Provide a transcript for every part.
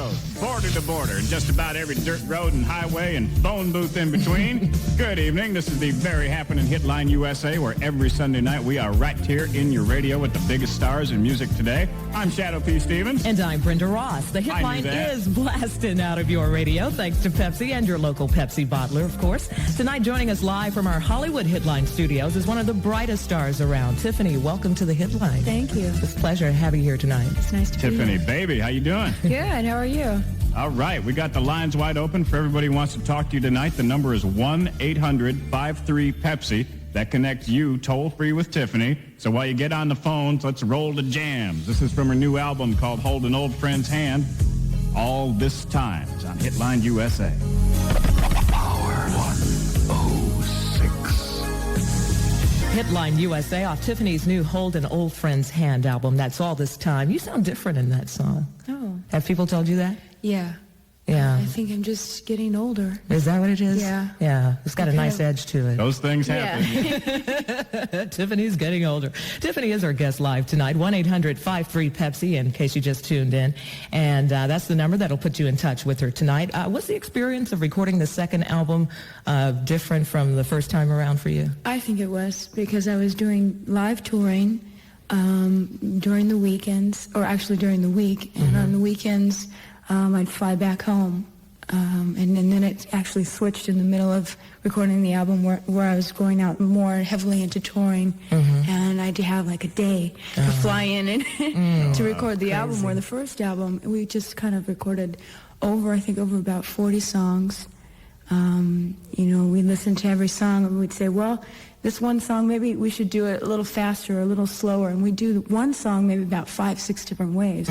coast, border to border, and just about every dirt road and highway and phone booth in between. Good evening. This is the very happening Hitline USA, where every Sunday night we are right here in your radio with the biggest stars in music today. I'm Shadoe P. Stevens. And I'm Brenda Ross. The Hitline is blasting out of your radio thanks to Pepsi and your local Pepsi bottler, of course. Tonight, joining us live from our Hollywood Hitline studios is one of the brightest stars around. Tiffany, welcome to the Hitline. Thank you. It's a pleasure to have you here tonight. It's nice to be here. Tiffany, baby, how you doing? Good. How are you? All right. We got the lines wide open for everybody who wants to talk to you tonight. The number is 1-800-53-PEPSI. That connects you toll-free with Tiffany. So while you get on the phones, let's roll the jams. This is from her new album called Hold an Old Friend's Hand. All This Time. It's on Hitline USA. Power 106. Hitline USA off Tiffany's new Hold an Old Friend's Hand album. That's All This Time. You sound different in that song. Oh. Have people told you that? Yeah. Yeah. I think I'm just getting older. Is that what it is? Yeah. Yeah. It's got a nice edge to it. Those things happen. Yeah. Tiffany's getting older. Tiffany is our guest live tonight, 1-800-53-PEPSI, in case you just tuned in. And that's the number that'll put you in touch with her tonight. What's the experience of recording the second album different from the first time around for you? I think it was because I was doing live touring during the weekends, or actually during the week. And on the weekends, I'd fly back home. And then it actually switched in the middle of recording the album where I was going out more heavily into touring. And I'd have like a day to fly in and to record the album, where the first album, we just kind of recorded over about 40 songs. We listened to every song and we'd say, well, this one song, maybe we should do it a little faster or a little slower. And we'd do one song maybe about 5-6 different ways,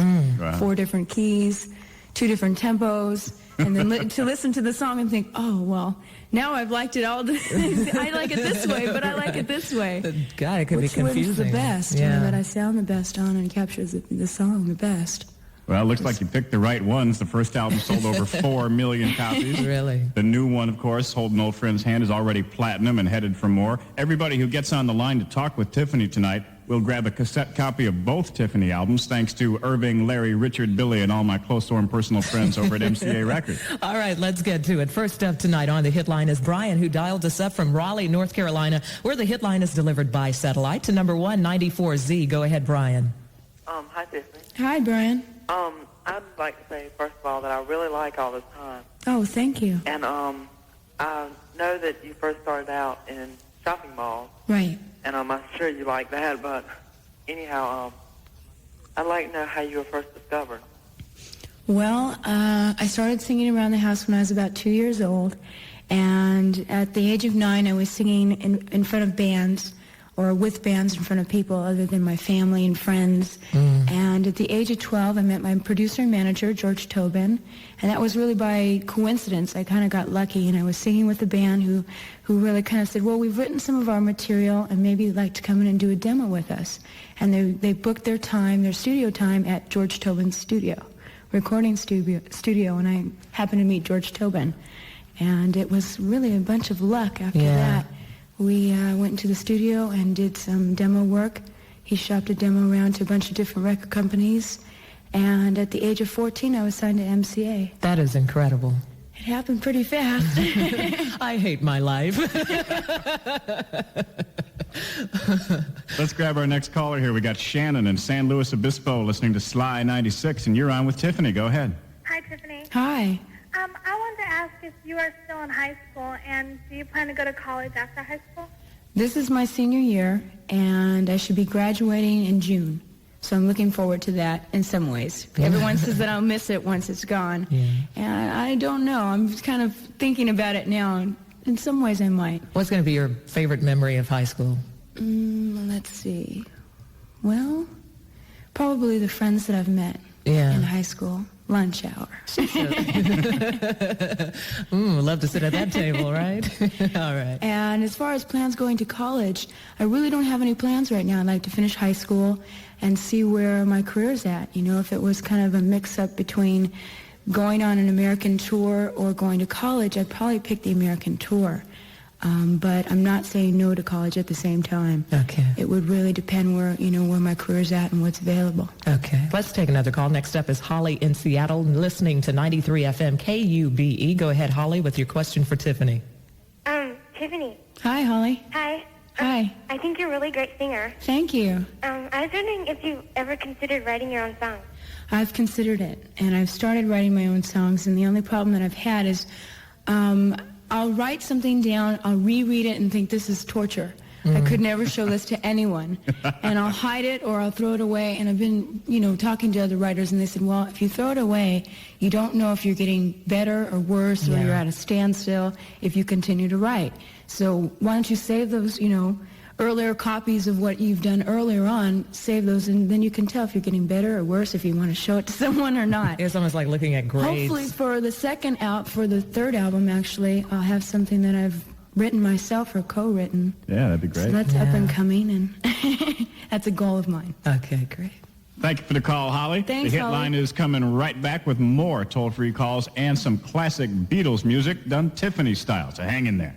4 different keys, 2 different tempos, and then to listen to the song and think, oh, well, now I've liked it all. I like it this way, but I like it this way. God, it could be confusing. Which one's the best, that I sound the best on and captures the song the best. Well, it looks like you picked the right ones. The first album sold over 4 million copies. Really? The new one, of course, Hold an Old Friend's Hand, is already platinum and headed for more. Everybody who gets on the line to talk with Tiffany tonight will grab a cassette copy of both Tiffany albums, thanks to Irving, Larry, Richard, Billy, and all my close and personal friends over at MCA Records. All right, let's get to it. First up tonight on the Hitline is Brian, who dialed us up from Raleigh, North Carolina, where the Hitline is delivered by satellite to number 194Z. Go ahead, Brian. Hi, Tiffany. Hi, Brian. I'd like to say, first of all, that I really like All This Time. Oh, thank you. And I know that you first started out in shopping malls. Right. And I'm sure you like that, but anyhow, I'd like to know how you were first discovered. Well, I started singing around the house when I was about 2 years old, and at the age of 9, I was singing in front of bands, or with bands in front of people other than my family and friends. And at the age of 12, I met my producer and manager, George Tobin, and that was really by coincidence. I kind of got lucky, and I was singing with a band who really kind of said, well, we've written some of our material, and maybe you'd like to come in and do a demo with us. And they booked their studio time at George Tobin's recording studio, and I happened to meet George Tobin. And it was really a bunch of luck after that. We went into the studio and did some demo work. He shopped a demo around to a bunch of different record companies. And at the age of 14, I was signed to MCA. That is incredible. It happened pretty fast. I hate my life. Let's grab our next caller here. We got Shannon in San Luis Obispo listening to Sly 96, and you're on with Tiffany. Go ahead. Hi, Tiffany. Hi. I wanted to ask if you are still in high school, and do you plan to go to college after high school? This is my senior year, and I should be graduating in June. So I'm looking forward to that in some ways. Everyone says that I'll miss it once it's gone. And I don't know. I'm just kind of thinking about it now. In some ways I might. What's going to be your favorite memory of high school? Let's see. Well, probably the friends that I've met in high school. Lunch hour. Love to sit at that table, right? All right. And as far as plans going to college, I really don't have any plans right now. I'd like to finish high school and see where my career's at. If it was kind of a mix-up between going on an American tour or going to college, I'd probably pick the American tour. But I'm not saying no to college at the same time. Okay. It would really depend where my career's at and what's available. Okay. Let's take another call. Next up is Holly in Seattle, listening to 93 FM KUBE. Go ahead, Holly, with your question for Tiffany. Tiffany. Hi, Holly. Hi. Hi. I think you're a really great singer. Thank you. I was wondering if you ever considered writing your own songs. I've considered it, and I've started writing my own songs, and the only problem that I've had is I'll write something down, I'll reread it and think this is torture. I could never show this to anyone. And I'll hide it or I'll throw it away. And I've been, talking to other writers, and they said, well, if you throw it away, you don't know if you're getting better or worse or you're at a standstill if you continue to write. So why don't you save those, earlier copies of what you've done earlier on, save those, and then you can tell if you're getting better or worse, if you want to show it to someone or not. It's almost like looking at grades. Hopefully for the third album, actually, I'll have something that I've written myself or co-written. Yeah, that'd be great. So that's up and coming, and that's a goal of mine. Okay, great. Thank you for the call, Holly. Thanks, the Hitline Holly. is coming right back with more toll-free calls and some classic Beatles music done Tiffany style, so hang in there.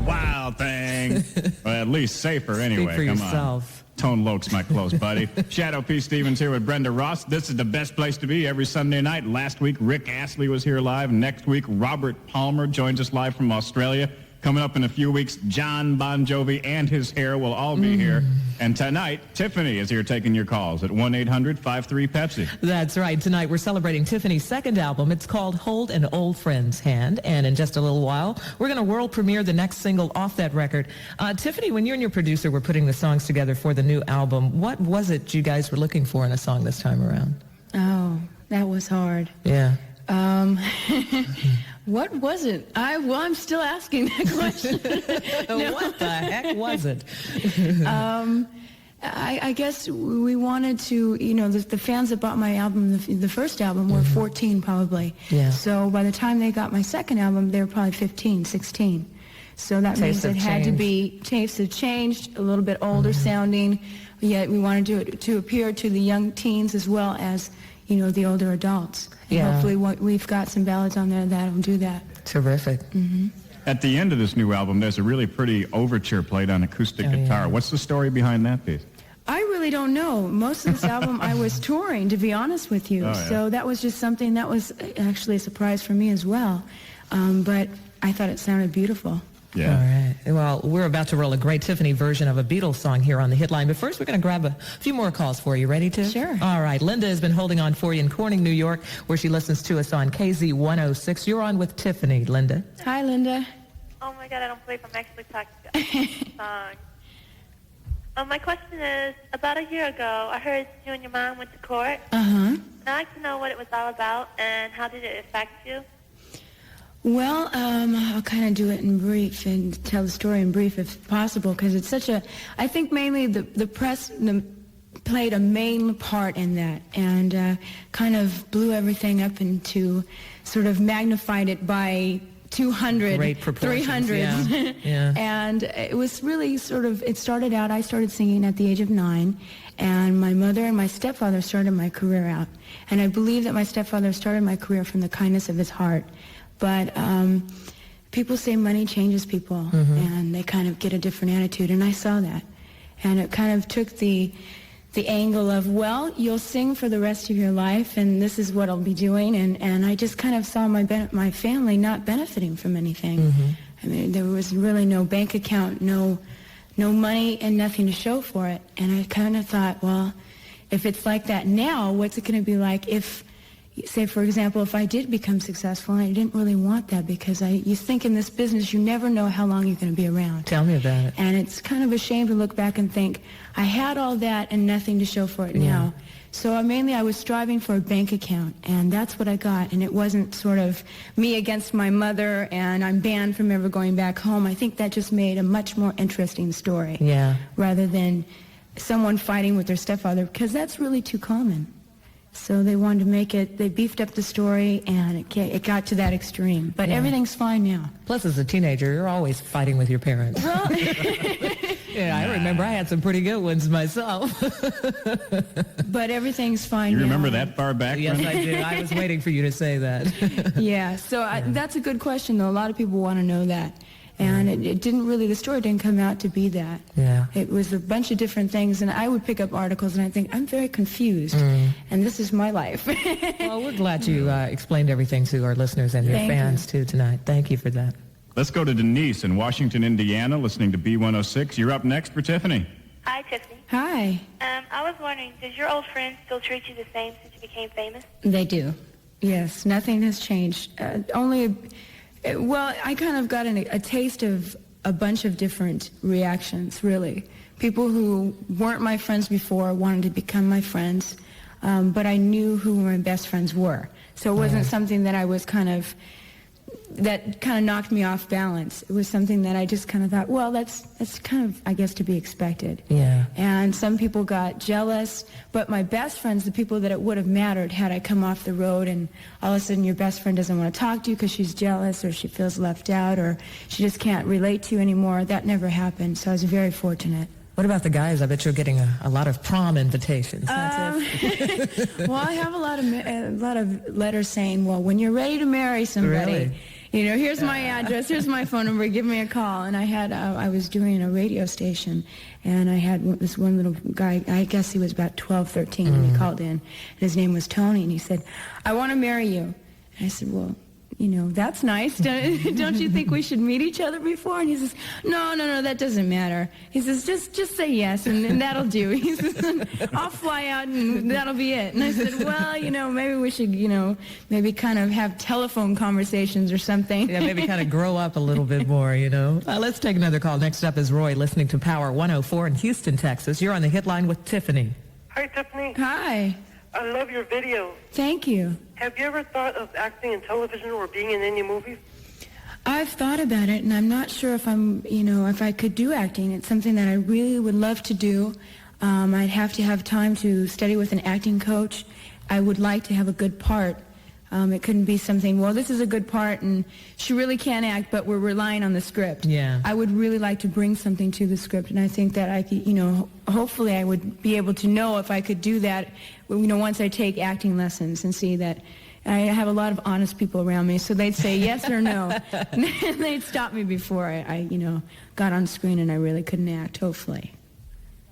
Wild thing. Well, at least safer anyway. Speak for Come yourself. on. Tone Loke's my close buddy. Shadoe P. Stevens here with Brenda Ross. This is the best place to be every Sunday night. Last week, Rick Astley was here live. Next week, Robert Palmer joins us live from Australia. Coming up in a few weeks, John Bon Jovi and his hair will all be here. And tonight, Tiffany is here taking your calls at 1-800-53-PEPSI. That's right. Tonight we're celebrating Tiffany's second album. It's called Hold an Old Friend's Hand. And in just a little while, we're going to world premiere the next single off that record. Tiffany, when you and your producer were putting the songs together for the new album, what was it you guys were looking for in a song this time around? Oh, that was hard. Yeah. What was it? I'm still asking that question. What the heck was it? I guess we wanted to, the fans that bought my album, the first album, were 14 probably. Yeah. So by the time they got my second album, they were probably 15, 16. So that means it had to be, tastes have changed, a little bit older sounding, yet we wanted to appear to the young teens as well as, the older adults. And hopefully we've got some ballads on there that'll do that. Terrific. At the end of this new album, there's a really pretty overture played on acoustic guitar. What's the story behind that piece? I really don't know. Most of this album I was touring, to be honest with you. So that was just something that was actually a surprise for me as well. But I thought it sounded beautiful. Yeah. All right. Well, we're about to roll a great Tiffany version of a Beatles song here on the Hitline. But first, we're going to grab a few more calls for you. Ready to? Sure. All right. Linda has been holding on for you in Corning, New York, where she listens to us on KZ 106. You're on with Tiffany, Linda. Hi, Linda. Oh my God, I don't believe I'm actually talking to a song. My question is, about a year ago, I heard you and your mom went to court. Uh-huh. I'd like to know what it was all about and how did it affect you? Well, I'll kind of do it in brief and tell the story in brief if possible, because it's I think mainly the press played a main part in that and kind of blew everything up into, sort of magnified it by 200, Great proportions, 300. Yeah. And it was really it started out, I started singing at the age of 9, and my mother and my stepfather started my career out. And I believe that my stepfather started my career from the kindness of his heart. But people say money changes people, and they kind of get a different attitude, and I saw that. And it kind of took the angle of, well, you'll sing for the rest of your life, and this is what I'll be doing, and I just kind of saw my family not benefiting from anything. I mean, there was really no bank account, no money, and nothing to show for it. And I kind of thought, well, if it's like that now, what's it going to be like if... Say, for example, if I did become successful, and I didn't really want that because you think in this business you never know how long you're going to be around. Tell me about it. And it's kind of a shame to look back and think, I had all that and nothing to show for it now. So mainly I was striving for a bank account, and that's what I got. And it wasn't sort of me against my mother and I'm banned from ever going back home. I think that just made a much more interesting story. Yeah. Rather than someone fighting with their stepfather, because that's really too common. So they wanted to make it, they beefed up the story, and it got to that extreme. But everything's fine now. Plus, as a teenager, you're always fighting with your parents. Well, yeah, I remember I had some pretty good ones myself. but everything's fine now. You remember that far back? Yes, Brenda? I do. I was waiting for you to say that. Yeah, so that's a good question, though. A lot of people want to know that. And it didn't really, the story didn't come out to be that. Yeah. It was a bunch of different things, and I would pick up articles and I think, I'm very confused, and this is my life. Well, we're glad you explained everything to our listeners and your Thank fans, too, tonight. Thank you for that. Let's go to Denise in Washington, Indiana, listening to B106. You're up next for Tiffany. Hi, Tiffany. Hi. I was wondering, does your old friends still treat you the same since you became famous? They do. Yes, nothing has changed. I kind of got a taste of a bunch of different reactions, really. People who weren't my friends before wanted to become my friends, but I knew who my best friends were. So it wasn't something that I was that kind of knocked me off balance. It was something that I just kind of thought, well, that's kind of, I guess, to be expected. Yeah. And some people got jealous, but my best friends, the people that it would have mattered had I come off the road and all of a sudden your best friend doesn't want to talk to you because she's jealous or she feels left out or she just can't relate to you anymore. That never happened, so I was very fortunate. What about the guys? I bet you're getting a lot of prom invitations. Well, I have a lot of letters saying, well, when you're ready to marry somebody, Really? Here's my address, here's my phone number, give me a call. And I was doing a radio station, and I had this one little guy, I guess he was about 12, 13, and he called in, and his name was Tony, and he said, I want to marry you. And I said, well, that's nice. Don't you think we should meet each other before? And he says, no, that doesn't matter. He says, just say yes, and that'll do. He says, I'll fly out, and that'll be it. And I said, well, maybe we should, maybe kind of have telephone conversations or something. Yeah, maybe kind of grow up a little bit more, Let's take another call. Next up is Roy, listening to Power 104 in Houston, Texas. You're on the Hitline with Tiffany. Hi, Tiffany. Hi. I love your videos. Thank you. Have you ever thought of acting in television or being in any movies? I've thought about it, and I'm not sure if if I could do acting. It's something that I really would love to do. I'd have to have time to study with an acting coach. I would like to have a good part. It couldn't be something, well, this is a good part, and she really can't act, but we're relying on the script. Yeah. I would really like to bring something to the script, and I think that I could, hopefully I would be able to know if I could do that, once I take acting lessons and see that I have a lot of honest people around me, so they'd say yes or no. They'd stop me before I got on screen and I really couldn't act, hopefully.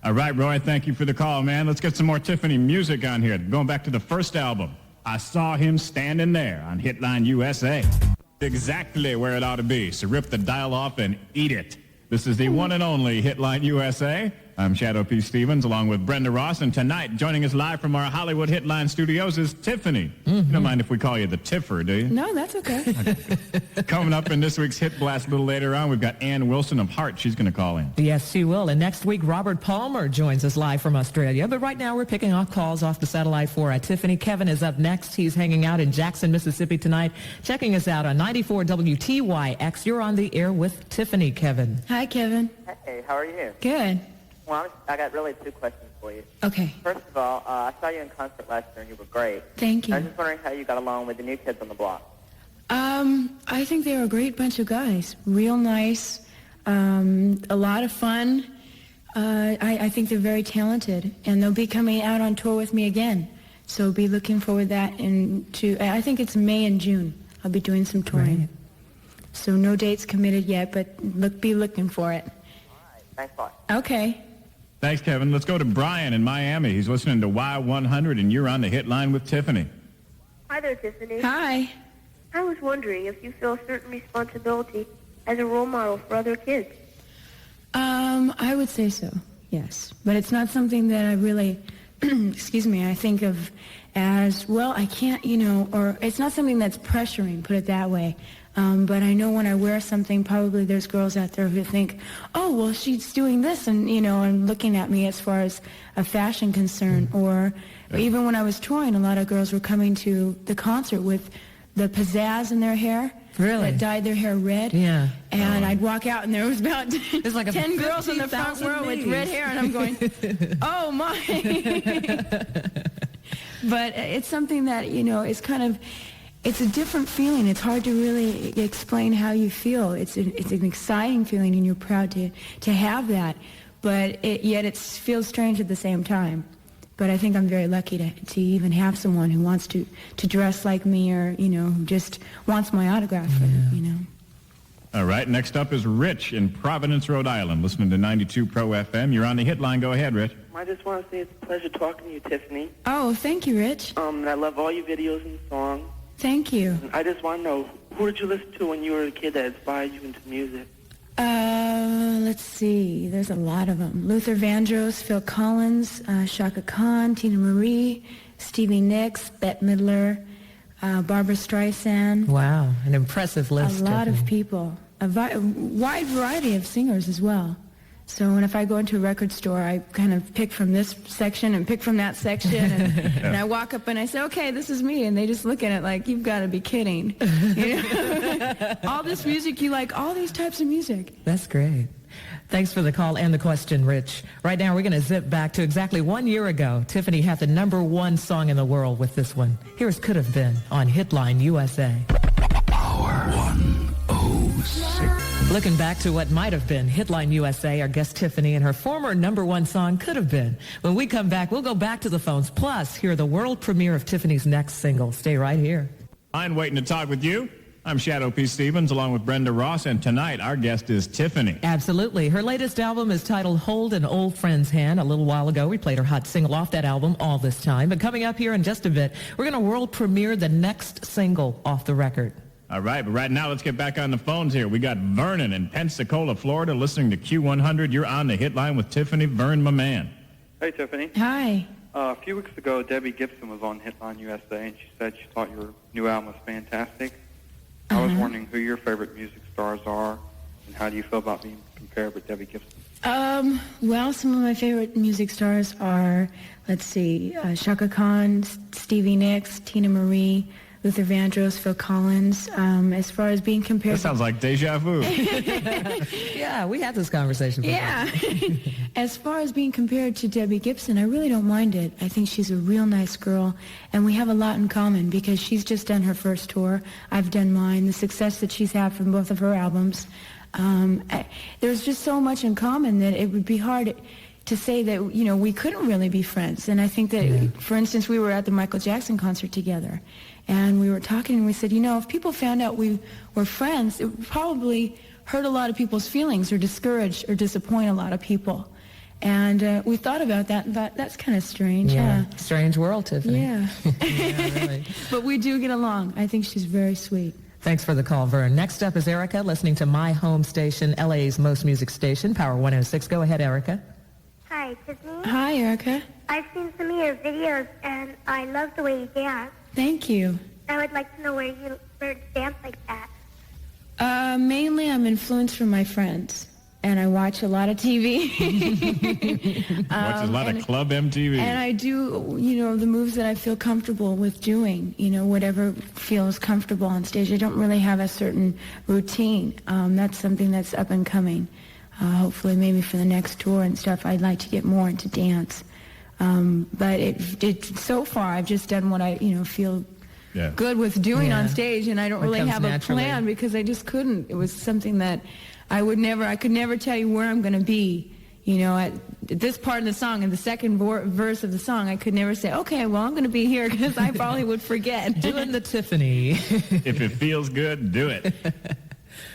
All right, Roy, thank you for the call, man. Let's get some more Tiffany music on here. Going back to the first album, I Saw Him Standing There on Hitline USA. Exactly where it ought to be, so rip the dial off and eat it. This is the one and only Hitline USA. I'm Shadoe P. Stevens along with Brenda Ross, and tonight joining us live from our Hollywood Hitline studios is Tiffany. You don't mind if we call you the Tiffer, do you? No, that's okay. Coming up in this week's Hit Blast a little later on, we've got Ann Wilson of Heart. She's going to call in. Yes, she will. And next week, Robert Palmer joins us live from Australia. But right now, we're picking off calls off the satellite for Tiffany. Kevin is up next. He's hanging out in Jackson, Mississippi tonight, checking us out on 94 WTYX. You're on the air with Tiffany, Kevin. Hi, Kevin. Hey, how are you? Good. Well, I got really two questions for you. Okay. First of all, I saw you in concert last year, and you were great. Thank you. I was just wondering how you got along with the new kids on the block. I think they were a great bunch of guys. Real nice, a lot of fun. I think they're very talented, and they'll be coming out on tour with me again. So be looking forward to that. I think it's May and June. I'll be doing some touring. Right. So no dates committed yet, but be looking for it. All right. Thanks a lot. Okay. Thanks, Kevin. Let's go to Brian in Miami. He's listening to Y100, and you're on the Hitline with Tiffany. Hi there, Tiffany. Hi. I was wondering if you feel a certain responsibility as a role model for other kids. I would say so, yes. But it's not something that I really, I think of as, well, I can't, or it's not something that's pressuring, put it that way. But I know when I wear something, probably there's girls out there who think, oh, well, she's doing this, and, and looking at me as far as a fashion concern. Or even when I was touring, a lot of girls were coming to the concert with the pizzazz in their hair. Really? That dyed their hair red. Yeah. And I'd walk out, and there was about There's like 10 girls in the front 50,000 row with knees. red hair, and I'm going, oh, my. But it's something that, is kind of, it's a different feeling. It's hard to really explain how you feel. It's an exciting feeling, and you're proud to have that. But yet it feels strange at the same time. But I think I'm very lucky to even have someone who wants to dress like me, or, who just wants my autograph, All right, next up is Rich in Providence, Rhode Island, listening to 92 Pro FM. You're on the Hitline. Go ahead, Rich. I just want to say it's a pleasure talking to you, Tiffany. Oh, thank you, Rich. And I love all your videos and songs. Thank you. And I just want to know, who did you listen to when you were a kid that inspired you into music? Let's see. There's a lot of them. Luther Vandross, Phil Collins, Shaka Khan, Tina Marie, Stevie Nicks, Bette Midler, Barbara Streisand. Wow, an impressive list. A lot Tiffany. of people. A wide variety of singers as well. So if I go into a record store, I kind of pick from this section and pick from that section, and I walk up and I say, okay, this is me, and they just look at it like, you've got to be kidding. You know? All this music, you like all these types of music. That's great. Thanks for the call and the question, Rich. Right now, we're going to zip back to exactly 1 year ago. Tiffany had the #1 song in the world with this one. Here's Could Have Been on Hitline USA. Power 106. Looking back to what might have been Hitline USA, our guest Tiffany and her former #1 song, Could Have Been. When we come back, we'll go back to the phones. Plus, hear the world premiere of Tiffany's next single. Stay right here. I'm waiting to talk with you. I'm Shadoe P. Stevens along with Brenda Ross, and tonight our guest is Tiffany. Absolutely. Her latest album is titled Hold an Old Friend's Hand. A little while ago, we played her hot single off that album, All This Time. But coming up here in just a bit, we're going to world premiere the next single off the record. All right, but right now let's get back on the phones here. We got Vernon in Pensacola, Florida, listening to Q100. You're on the Hitline with Tiffany. Vern, my man. Hey, Tiffany. Hi. A few weeks ago, Debbie Gibson was on Hitline USA, and she said she thought your new album was fantastic. I was wondering who your favorite music stars are, and how do you feel about being compared with Debbie Gibson? Well, some of my favorite music stars are, let's see, Shaka Khan, Stevie Nicks, Tina Marie, Luther Vandross, Phil Collins. As far as being compared... That sounds like deja vu. Yeah, we had this conversation before. Yeah. As far as being compared to Debbie Gibson, I really don't mind it. I think she's a real nice girl, and we have a lot in common because she's just done her first tour. I've done mine. The success that she's had from both of her albums. There's just so much in common that it would be hard to say that, you know, we couldn't really be friends. And I think that, for instance, we were at the Michael Jackson concert together, and we were talking, and we said, you know, if people found out we were friends, it would probably hurt a lot of people's feelings or discourage or disappoint a lot of people. And we thought about that and thought, that's kind of strange. Yeah. Strange world, Tiffany. Yeah. Yeah, really. But we do get along. I think she's very sweet. Thanks for the call, Vern. Next up is Erica, listening to my home station, LA's most music station, Power 106. Go ahead, Erica. Hi, Tiffany. Hi, Erica. I've seen some of your videos, and I love the way you dance. Thank you. I would like to know where you learned to dance like that. Mainly I'm influenced from my friends, and I watch a lot of TV. Watches a lot of Club MTV. And I do, you know, the moves that I feel comfortable with doing, you know, whatever feels comfortable on stage. I don't really have a certain routine. That's something that's up and coming. Hopefully maybe for the next tour and stuff, I'd like to get more into dance. But so far, I've just done what I, you know, feel good with doing on stage, and I don't really have a plan because I just couldn't. It was something that I could never tell you where I'm going to be. You know, at this part of the song, in the second verse of the song, I could never say, okay, well, I'm going to be here, because I probably would forget. Doing the Tiffany. If it feels good, do it.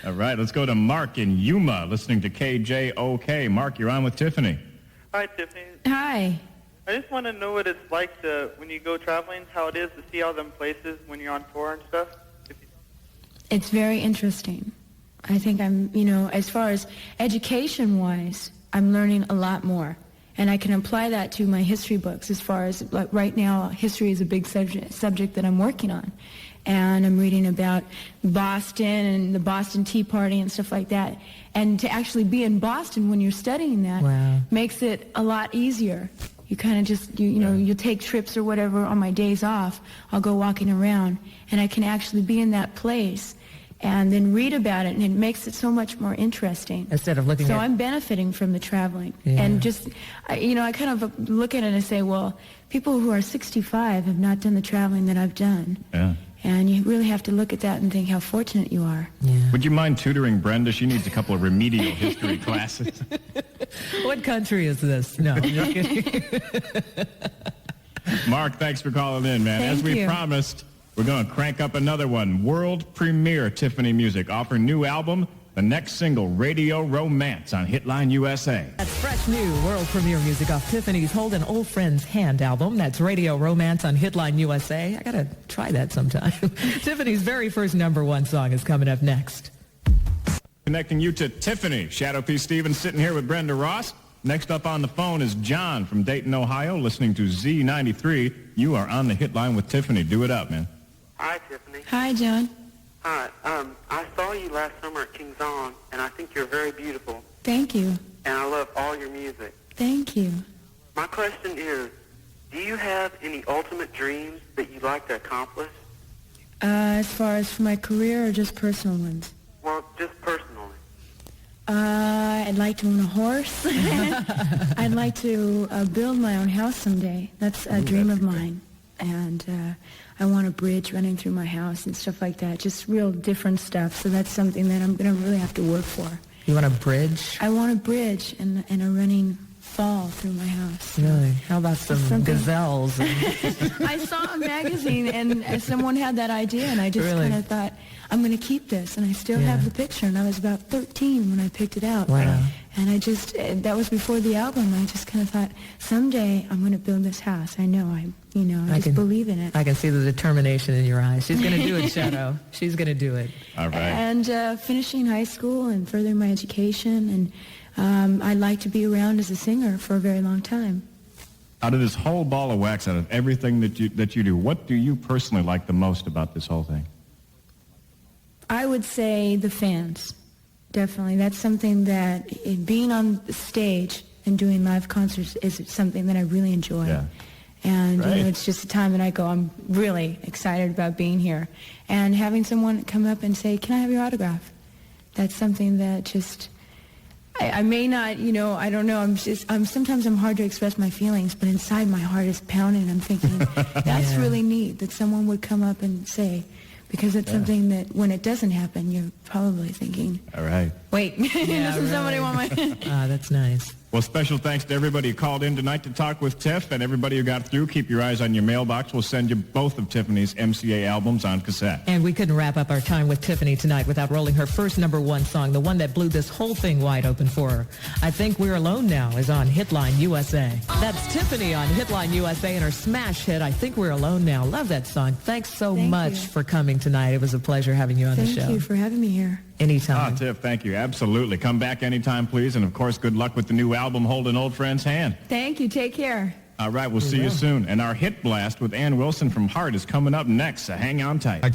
All right, let's go to Mark in Yuma, listening to KJOK. Mark, you're on with Tiffany. Hi, Tiffany. Hi. I just want to know what it's like when you go traveling, how it is to see all them places when you're on tour and stuff. It's very interesting. I think I'm, you know, as far as education-wise, I'm learning a lot more. And I can apply that to my history books as far as, like, right now, history is a big subject that I'm working on. And I'm reading about Boston and the Boston Tea Party and stuff like that. And to actually be in Boston when you're studying that makes it a lot easier. You kind of just, you know, you take trips or whatever on my days off. I'll go walking around, and I can actually be in that place and then read about it, and it makes it so much more interesting. Instead of looking So at... I'm benefiting from the traveling. And just, you know, I kind of look at it and say, well, people who are 65 have not done the traveling that I've done. Yeah. And you really have to look at that and think how fortunate you are. Yeah. Would you mind tutoring Brenda? She needs a couple of remedial history classes. What country is this? No, I'm just kidding. Mark, thanks for calling in, man. Thank As we you. promised, we're going to crank up another one. World premiere Tiffany Music. Off her new album, the next single, Radio Romance, on Hitline USA. That's fresh new world premiere music off Tiffany's Hold an Old Friend's Hand album. That's Radio Romance on Hitline USA. I got to try that sometime. Tiffany's very first #1 song is coming up next. Connecting you to Tiffany. Shadoe P. Stevens sitting here with Brenda Ross. Next up on the phone is John from Dayton, Ohio, listening to Z93. You are on the Hitline with Tiffany. Do it up, man. Hi, Tiffany. Hi, John. Hi. I saw you last summer at King's On, and I think you're very beautiful, Thank you. and I love all your music. Thank you. My question is, do you have any ultimate dreams that you'd like to accomplish? As far as for my career or just personal ones? Well, just personally. I'd like to own a horse. I'd like to build my own house someday. That's a dream of mine. And I want a bridge running through my house and stuff like that. Just real different stuff. So that's something that I'm going to really have to work for. You want a bridge? I want a bridge and a running fall through my house. Really? How about some gazelles? I saw a magazine and someone had that idea, and I just Really? kind of thought, I'm going to keep this. And I still have the picture, and I was about 13 when I picked it out. Wow. And I just, that was before the album. I just kind of thought, someday I'm going to build this house. I know, I just believe in it. I can see the determination in your eyes. She's going to do it, Shadoe. She's going to do it. All right. And finishing high school and furthering my education, and I'd like to be around as a singer for a very long time. Out of this whole ball of wax, out of everything that you do, what do you personally like the most about this whole thing? I would say the fans. Definitely. That's something that being on the stage and doing live concerts is something that I really enjoy. Yeah. And Right. it's just a time that I go, I'm really excited about being here. And having someone come up and say, can I have your autograph? That's something that just, I may not, I don't know. Sometimes I'm hard to express my feelings, but inside my heart is pounding. And I'm thinking, that's really neat that someone would come up and say, because it's something that when it doesn't happen, you're probably thinking, All right. wait, doesn't somebody want my... That's nice. Well, special thanks to everybody who called in tonight to talk with Tiff, and everybody who got through. Keep your eyes on your mailbox. We'll send you both of Tiffany's MCA albums on cassette. And we couldn't wrap up our time with Tiffany tonight without rolling her first #1 song, the one that blew this whole thing wide open for her. I Think We're Alone Now is on Hitline USA. That's Tiffany on Hitline USA and her smash hit, I Think We're Alone Now. Love that song. Thanks so Thank much you. for coming tonight. It was a pleasure having you on the show. Thank you for having me here. Anytime. Tiff, thank you. Absolutely. Come back anytime, please. And, of course, good luck with the new album, Hold an Old Friend's Hand. Thank you. Take care. All right, we'll see you soon. And our hit blast with Ann Wilson from Heart is coming up next, so hang on tight.